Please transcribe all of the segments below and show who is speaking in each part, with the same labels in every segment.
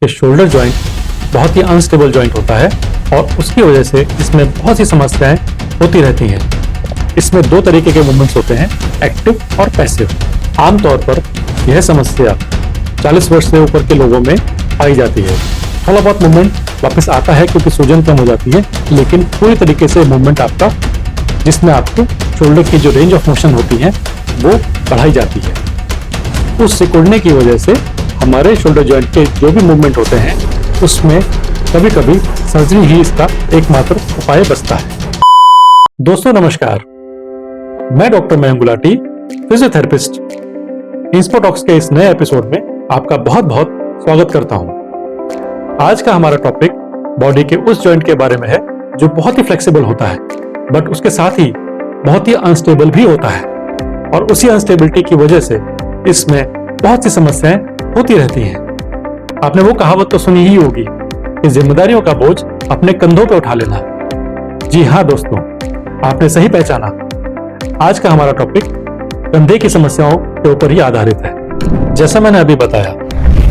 Speaker 1: कि shoulder joint बहुत ही unstable joint होता है और उसकी वजह से इसमें बहुत सी समस्याएं होती रहती हैं। इसमें दो तरीके के मूवमेंट्स होते हैं, एक्टिव और पैसिव। आमतौर पर यह समस्या 40 वर्ष से ऊपर के लोगों में पाई जाती है। थोड़ा बहुत मूवमेंट वापस आता है क्योंकि सूजन कम हो जाती है, लेकिन पूरी तरीके से मूवमेंट आपका, जिसमें आपको शोल्डर की जो रेंज ऑफ मोशन होती है वो बढ़ाई जाती है। उस सिकुड़ने की वजह से हमारे शोल्डर जॉइंट के जो भी मूवमेंट होते हैं उसमें कभी कभी सर्जरी ही इसका एकमात्र उपाय बचता है। दोस्तों नमस्कार, मैं डॉक्टर मयंक गुलाटी, फिजियोथेरेपिस्ट, इंस्पोटॉक्स के इस नए एपिसोड में आपका बहुत बहुत स्वागत करता हूं। आज का हमारा टॉपिक बॉडी के उस जॉइंट के बारे में है जो बहुत ही फ्लेक्सिबल होता है, बट उसके साथ ही बहुत ही अनस्टेबल भी होता है, और उसी अनस्टेबिलिटी की वजह से इसमें बहुत सी समस्याएं होती रहती हैं। आपने वो कहावत तो सुनी ही होगी कि जिम्मेदारियों का बोझ अपने कंधों पे उठा लेना। जी हाँ दोस्तों, आपने सही पहचाना। आज का हमारा टॉपिक कंधे की समस्याओं के ऊपर ही आधारित है। जैसा मैंने अभी बताया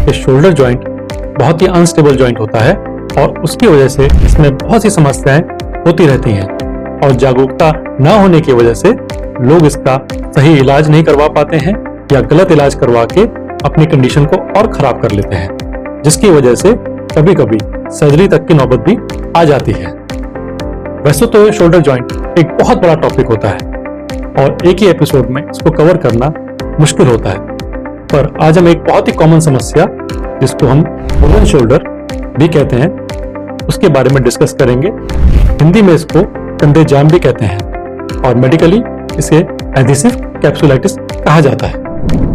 Speaker 1: कि शोल्डर जॉइंट बहुत ही अनस्टेबल जॉइंट होता है और उसकी वजह से इसमें बहुत सी समस्याएं होती रहती हैं, और जागरूकता न होने की वजह से लोग इसका सही इलाज नहीं करवा पाते हैं या गलत इलाज करवा के अपनी कंडीशन को और खराब कर लेते हैं, जिसकी वजह से कभी कभी सर्जरी तक की नौबत भी आ जाती है। वैसे तो शोल्डर जॉइंट एक बहुत बड़ा टॉपिक होता है और एक ही एपिसोड में इसको कवर करना मुश्किल होता है, पर आज हम एक बहुत ही कॉमन समस्या, जिसको हम फ्रोजन शोल्डर भी कहते हैं, उसके बारे में डिस्कस करेंगे। हिंदी में इसको कंधे जाम भी कहते हैं और मेडिकली इसे एडहेसिव कैप्सुलाइटिस कहा जाता है।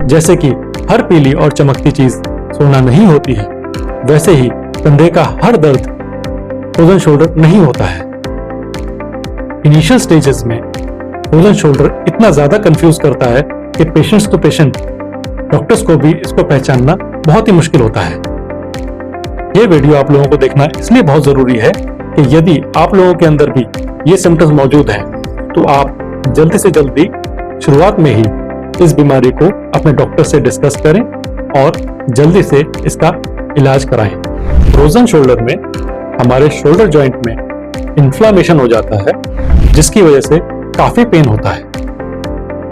Speaker 1: जैसे कि हर पीली और चमकती चीज सोना नहीं होती है, वैसे ही कंधे का हर दर्द फ्रोजन शोल्डर नहीं होता है। इनिशियल स्टेजेस में फ्रोजन शोल्डर इतना ज्यादा कंफ्यूज करता है कि पेशेंट्स टू पेशेंट, डॉक्टर्स को भी इसको पहचानना बहुत ही मुश्किल होता है। ये वीडियो आप लोगों को देखना इसलिए बहुत जरूरी है कि यदि आप लोगों के अंदर भी ये सिम्टम्स मौजूद हैं तो आप जल्दी से जल्दी शुरुआत में ही इस बीमारी को अपने डॉक्टर से डिस्कस करें और जल्दी से इसका इलाज कराएं। फ्रोजन शोल्डर में हमारे शोल्डर जॉइंट में इन्फ्लामेशन हो जाता है, जिसकी वजह से काफी पेन होता है,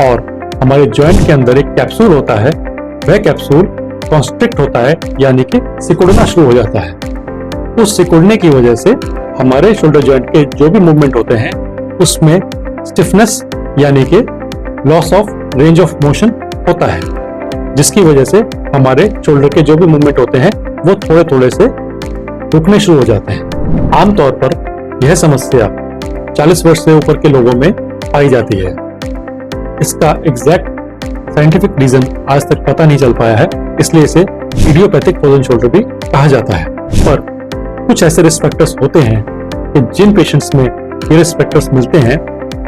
Speaker 1: और हमारे जॉइंट के अंदर एक कैप्सूल होता है, वह कैप्सूल कॉन्स्ट्रिक्ट होता है, यानी कि सिकुड़ना शुरू हो जाता है। उस सिकुड़ने की वजह से हमारे शोल्डर जॉइंट के जो भी मूवमेंट होते हैं उसमें स्टिफनेस यानी कि loss of range of motion होता है, जिसकी वजह से हमारे शोल्डर के जो भी मूवमेंट होते हैं वो थोड़े थोड़े से रुकने शुरू हो जाते हैं। आमतौर पर यह समस्या 40 वर्ष से ऊपर के लोगों में पाई जाती है। इसका एग्जैक्ट साइंटिफिक रीजन आज तक पता नहीं चल पाया है, इसलिए इसे इडियोपैथिक फ्रोजन शोल्डर भी कहा जाता है। पर कुछ ऐसे रिस्क फैक्टर्स होते हैं कि जिन पेशेंट्स में ये रिस्क फैक्टर्स मिलते हैं,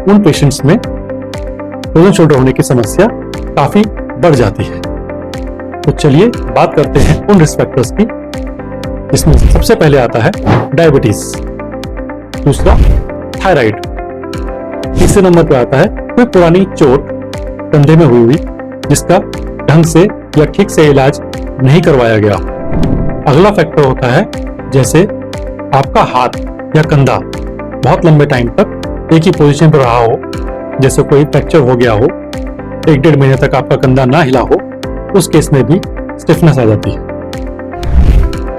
Speaker 1: उन पेशेंट्स में फ्रोजन शोल्डर होने की समस्या काफी बढ़ जाती है। तो चलिए बात करते हैं उन रिस्क फैक्टर्स की, जिसमें सबसे पहले आता है डायबिटीज, दूसरा थायराइड, तीसरे नंबर पर आता है कोई पुरानी चोट कंधे में हुई जिसका ढंग से या ठीक से इलाज नहीं करवाया गया। अगला फैक्टर होता है जैसे आपका हाथ या कंधा बहुत लंबे टाइम तक एक ही पोजीशन पर रहा हो, जैसे कोई फ्रैक्चर हो गया हो, 1-1.5 महीने तक आपका कंधा ना हिला हो, उस केस में भी स्टिफनेस आ जाती है।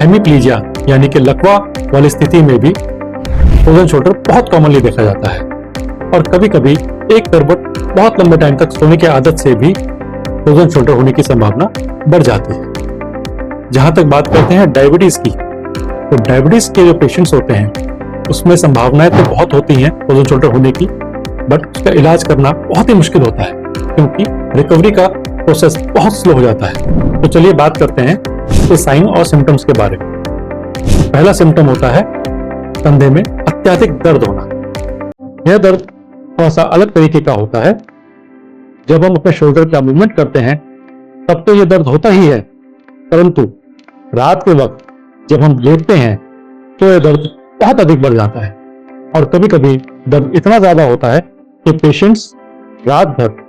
Speaker 1: हेमीप्लीजिया यानी कि लकवा वाली स्थिति में भी फ्रोजन शोल्डर बहुत कॉमनली देखा जाता है, और कभी कभी एक करवट बहुत लंबे टाइम तक सोने की आदत से भी फ्रोजन शोल्डर होने की संभावना बढ़ जाती है। जहां तक बात करते हैं डायबिटीज की, तो डायबिटीज के जो पेशेंट्स होते हैं उसमें संभावनाएं तो बहुत होती हैं फ्रोजन शोल्डर होने की, बट उसका इलाज करना बहुत ही मुश्किल होता है क्योंकि रिकवरी का प्रोसेस बहुत स्लो हो जाता है। तो चलिए बात करते हैं इसके साइन और सिम्टम्स के बारे में। पहला सिम्टम होता है कंधे में अत्यधिक दर्द होना। यह दर्द थोड़ा सा अलग तरीके का होता है। जब हम अपने शोल्डर का मूवमेंट करते हैं तब तो यह दर्द होता ही है, परंतु रात के वक्त जब हम लेटते हैं तो यह दर्द बहुत अधिक बढ़ जाता है, और कभी कभी दर्द इतना ज्यादा होता है कि पेशेंट्स रात भर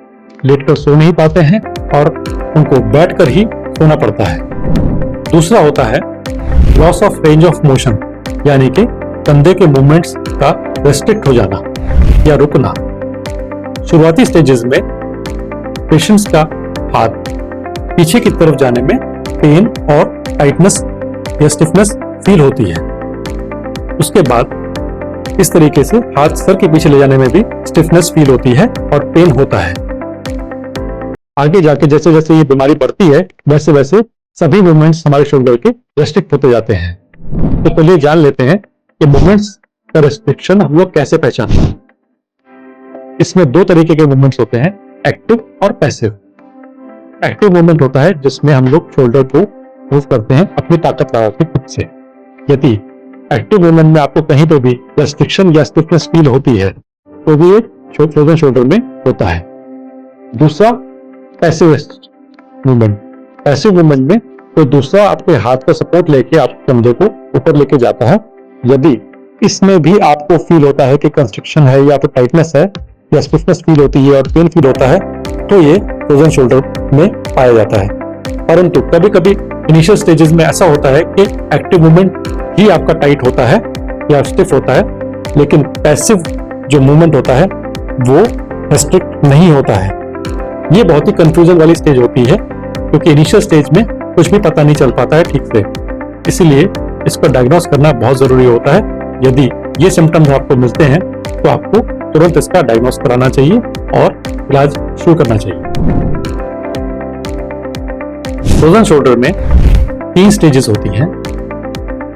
Speaker 1: लेटकर सो नहीं पाते हैं और उनको बैठकर ही सोना पड़ता है। दूसरा होता है loss of range of motion, यानी कि कंधे के मूवमेंट्स का रेस्ट्रिक्ट हो जाना या रुकना। शुरुआती स्टेजेस में पेशेंट्स का हाथ पीछे की तरफ जाने में पेन और टाइटनेस या स्टिफनेस फील होती है। उसके बाद इस तरीके से हाथ सर के पीछे ले जाने में भी स्टिफनेस फील होती है और पेन होता है। आगे जाके जैसे जैसे ये बीमारी बढ़ती है वैसे वैसे सभी मूवमेंट्स हमारे शोल्डर के रेस्ट्रिक्ट होते जाते हैं। तो पहले जान लेते हैं कि मूवमेंट्स का रेस्ट्रिक्शन हम लोग कैसे पहचानते हैं। इसमें दो तरीके के मूवमेंट्स होते हैं, एक्टिव और पैसिव। एक्टिव मूवमेंट होता है जिसमें हम लोग शोल्डर को मूव करते हैं अपनी ताकत लगा के खुद से। यदि एक्टिव मूवमेंट में आपको कहीं पे भी रेस्ट्रिक्शन या स्टिफनेस फील होती है तो भी एक फ्रोजन शोल्डर में होता है। दूसरा पैसिव मूवमेंट। पैसिव मूवमेंट में कोई दूसरा आपके हाथ का सपोर्ट लेके आप कंधे को ऊपर लेके जाता है। यदि इसमें भी आपको फील होता है कि कंस्ट्रिक्शन है या फिर टाइटनेस है या स्टिफनेस फील होती है और पेन फील होता है तो ये फ्रोजन शोल्डर में पाया जाता है। परंतु कभी कभी इनिशियल स्टेजेस में ऐसा होता है कि एक्टिव मूवमेंट ही आपका टाइट होता है या स्टिफ होता है, लेकिन पैसिव जो मूवमेंट होता है वो रेस्ट्रिक्ट नहीं होता है। ये बहुत ही कंफ्यूजन वाली स्टेज होती है क्योंकि इनिशियल स्टेज में कुछ भी पता नहीं चल पाता है ठीक से, इसीलिए इसको डायग्नोस करना बहुत जरूरी होता है। यदि ये सिम्टम्स आपको मिलते हैं तो आपको तुरंत इसका डायग्नोस कराना चाहिए और इलाज शुरू करना चाहिए। फ्रोजन शोल्डर में 3 स्टेजेस होती हैं।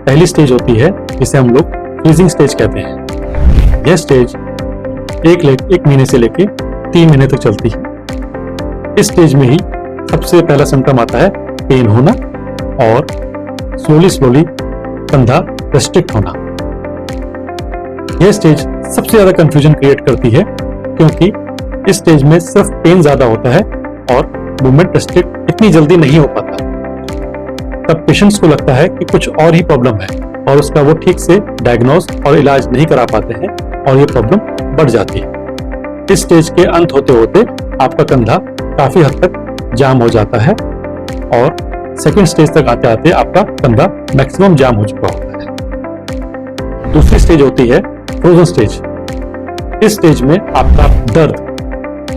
Speaker 1: पहली स्टेज होती है जिसे हम लोग फ्रीजिंग स्टेज कहते हैं। यह स्टेज एक महीने से लेके 3 महीने तक चलती है। इस स्टेज में ही सबसे पहला सिम्टम आता है पेन होना और स्लोली कंधा रेस्ट्रिक्ट होना। यह स्टेज सबसे ज्यादा कंफ्यूजन क्रिएट करती है क्योंकि इस स्टेज में सिर्फ पेन ज्यादा होता है और मूवमेंट रेस्ट्रिक्ट इतनी जल्दी नहीं हो पाता। तब पेशेंट्स को लगता है कि कुछ और ही प्रॉब्लम है और उसका वो ठीक से डायग्नोस और इलाज नहीं करा पाते हैं और ये प्रॉब्लम बढ़ जाती है। इस स्टेज के अंत होते होते आपका कंधा काफी हद तक जाम हो जाता है और सेकेंड स्टेज तक आते आते आपका कंधा मैक्सिमम जाम हो चुका होता है। दूसरी स्टेज होती है फ्रोजन स्टेज। इस स्टेज में आपका दर्द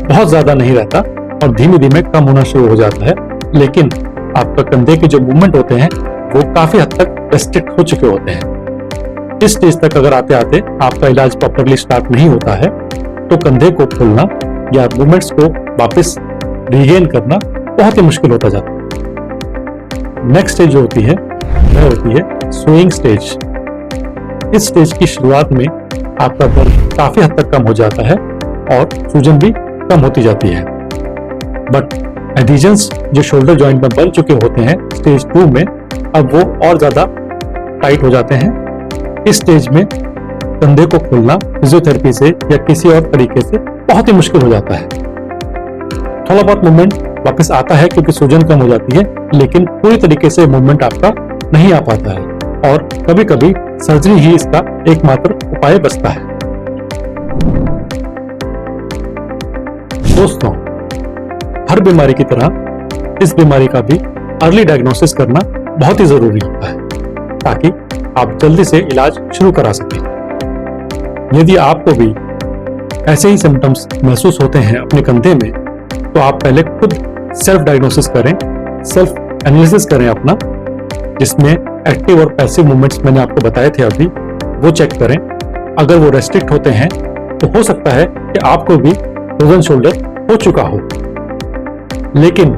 Speaker 1: बहुत ज्यादा नहीं रहता और धीमे धीमे कम होना शुरू हो जाता है, लेकिन आपका कंधे के जो मूवमेंट होते हैं वो काफी हद तक रेस्ट्रिक्ट हो चुके होते हैं। इस स्टेज तक अगर आते आते आपका इलाज प्रॉपरली स्टार्ट नहीं होता है तो कंधे को खोलना या मूवमेंट्स को वापस रिगेन करना बहुत ही मुश्किल होता जाता है। नेक्स्ट स्टेज जो होती है वह होती है स्विंग स्टेज। इस स्टेज की शुरुआत में आपका दर्द काफी हद तक कम हो जाता है और सूजन भी कम होती जाती है, बट एडिशंस जो शोल्डर जॉइंट में बन चुके होते हैं स्टेज 2 में अब वो और ज्यादा टाइट हो जाते हैं। इस स्टेज में कंधे को खोलना फिजियोथेरेपी से या किसी और तरीके से बहुत ही मुश्किल हो जाता है। थोड़ा बहुत मूवमेंट वापस आता है क्योंकि सूजन कम हो जाती है, लेकिन पूरी तरीके से मूवमेंट आपका नहीं आ पाता है और कभी कभी सर्जरी ही इसका एकमात्र उपाय बचता है। दोस्तों, हर बीमारी की तरह इस बीमारी का भी अर्ली डायग्नोसिस करना बहुत ही जरूरी होता है ताकि आप जल्दी से इलाज शुरू करा सकें। यदि आपको भी ऐसे ही सिम्टम्स महसूस होते हैं अपने कंधे में तो आप पहले खुद सेल्फ डायग्नोसिस करें, सेल्फ एनालिसिस करें अपना, जिसमें एक्टिव और पैसिव मूवमेंट्स मैंने आपको बताए थे अभी, वो चेक करें। अगर वो रेस्ट्रिक्ट होते हैं तो हो सकता है कि आपको भी फ्रोजन शोल्डर हो चुका हो। लेकिन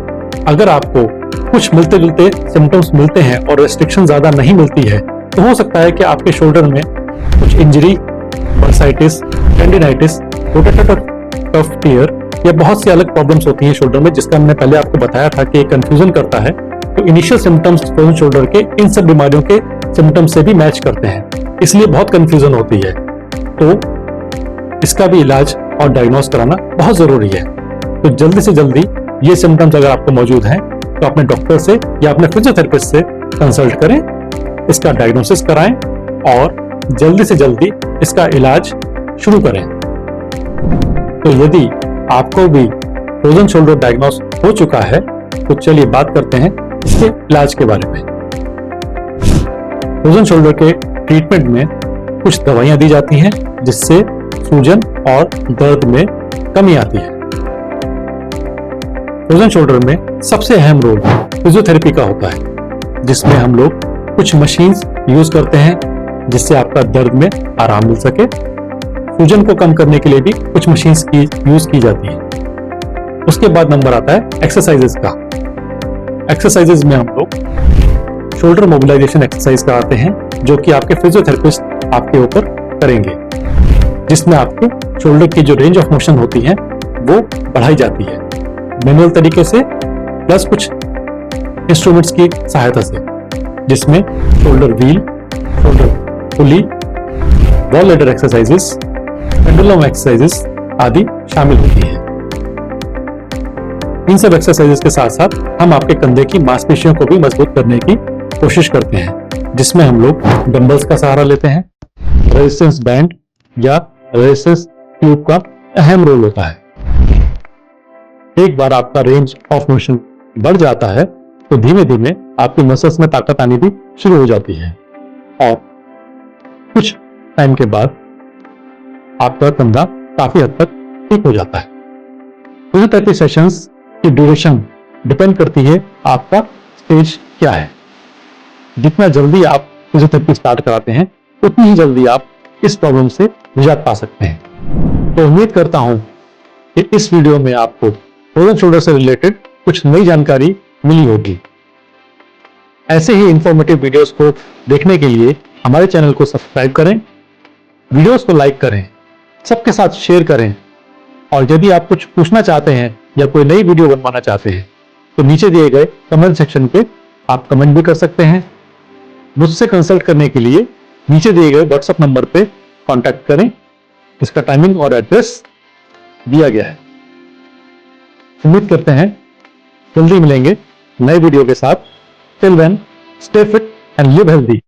Speaker 1: अगर आपको कुछ मिलते जुलते सिम्टम्स मिलते हैं और रेस्ट्रिक्शन ज्यादा नहीं मिलती है तो हो सकता है कि आपके शोल्डर में कुछ injury, bursitis, tendinitis, rotator cuff tear या बहुत सी अलग प्रॉब्लम्स होती हैं शोल्डर में, जिसका मैंने पहले आपको बताया था कि कंफ्यूजन करता है। तो इनिशियल सिम्टम्स फ्रोजन शोल्डर के इन सब बीमारियों के सिम्टम्स से भी मैच करते हैं, इसलिए बहुत कंफ्यूजन होती है। तो इसका भी इलाज और डायग्नोस कराना बहुत जरूरी है। तो जल्दी से जल्दी ये सिम्टम्स अगर आपको मौजूद हैं तो अपने डॉक्टर से या अपने फिजियोथेरेपिस्ट से कंसल्ट करें, इसका डायग्नोसिस कराएं और जल्दी से जल्दी इसका इलाज शुरू करें। तो यदि आपको भी फ्रोजन शोल्डर डायग्नोस हो चुका है तो चलिए बात करते हैं इसके इलाज के बारे में। फ्रोजन शोल्डर के ट्रीटमेंट में कुछ दवाइयां दी जाती हैं जिससे सूजन और दर्द में कमी आती है। फ्रोजन शोल्डर में सबसे अहम रोल फिजियोथेरेपी का होता है, जिसमें हम लोग कुछ मशीन्स यूज करते हैं जिससे आपका दर्द में आराम मिल सके। सूजन को कम करने के लिए भी कुछ मशीन्स की यूज की जाती है। उसके बाद नंबर आता है एक्सरसाइजेस का। एक्सरसाइजेस में हम लोग शोल्डर मोबिलाइजेशन एक्सरसाइज कराते हैं, जो कि आपके फिजियोथेरेपिस्ट आपके ऊपर करेंगे, जिसमें आपके शोल्डर की जो रेंज ऑफ मोशन होती है वो बढ़ाई जाती है मैनुअल तरीके से, प्लस कुछ इंस्ट्रूमेंट्स की सहायता से, जिसमें shoulder wheel, shoulder pulley, wall ladder exercises, pendulum exercises आदि शामिल होती है। इन सब एक्सरसाइजेस के साथ साथ हम आपके कंधे की मांसपेशियों को भी मजबूत करने की कोशिश करते हैं, जिसमें हम लोग डंबल्स का सहारा लेते हैं। रेजिस्टेंस बैंड या रेजिस्टेंस ट्यूब का अहम रोल होता है। एक बार आपका रेंज ऑफ मोशन बढ़ जाता है तो धीमे धीमे आपकी मसल्स में ताकत आनी भी शुरू हो जाती है और कुछ टाइम के बाद आपका कंधा काफी हद तक ठीक हो जाता है। फिजियोथेरेपी सेशंस की ड्यूरेशन डिपेंड करती है आपका स्टेज क्या है। जितना जल्दी आप फिजियोथेरेपी स्टार्ट कराते हैं उतनी ही जल्दी आप इस प्रॉब्लम से निजात पा सकते हैं। तो उम्मीद करता हूं कि इस वीडियो में आपको फ्रोजन शोल्डर से रिलेटेड कुछ नई जानकारी मिली होगी। ऐसे ही इंफॉर्मेटिव वीडियोस को देखने के लिए हमारे चैनल को सब्सक्राइब करें, वीडियोस को लाइक करें, सबके साथ शेयर करें, और यदि आप कुछ पूछना चाहते हैं या कोई नई वीडियो बनवाना चाहते हैं तो नीचे दिए गए कमेंट सेक्शन पे आप कमेंट भी कर सकते हैं। मुझसे कंसल्ट करने के लिए नीचे दिए गए व्हाट्सएप नंबर पे कांटेक्ट करें। इसका टाइमिंग और एड्रेस दिया गया है। उम्मीद करते हैं जल्दी मिलेंगे नए वीडियो के साथ। Till then stay fit and live healthy.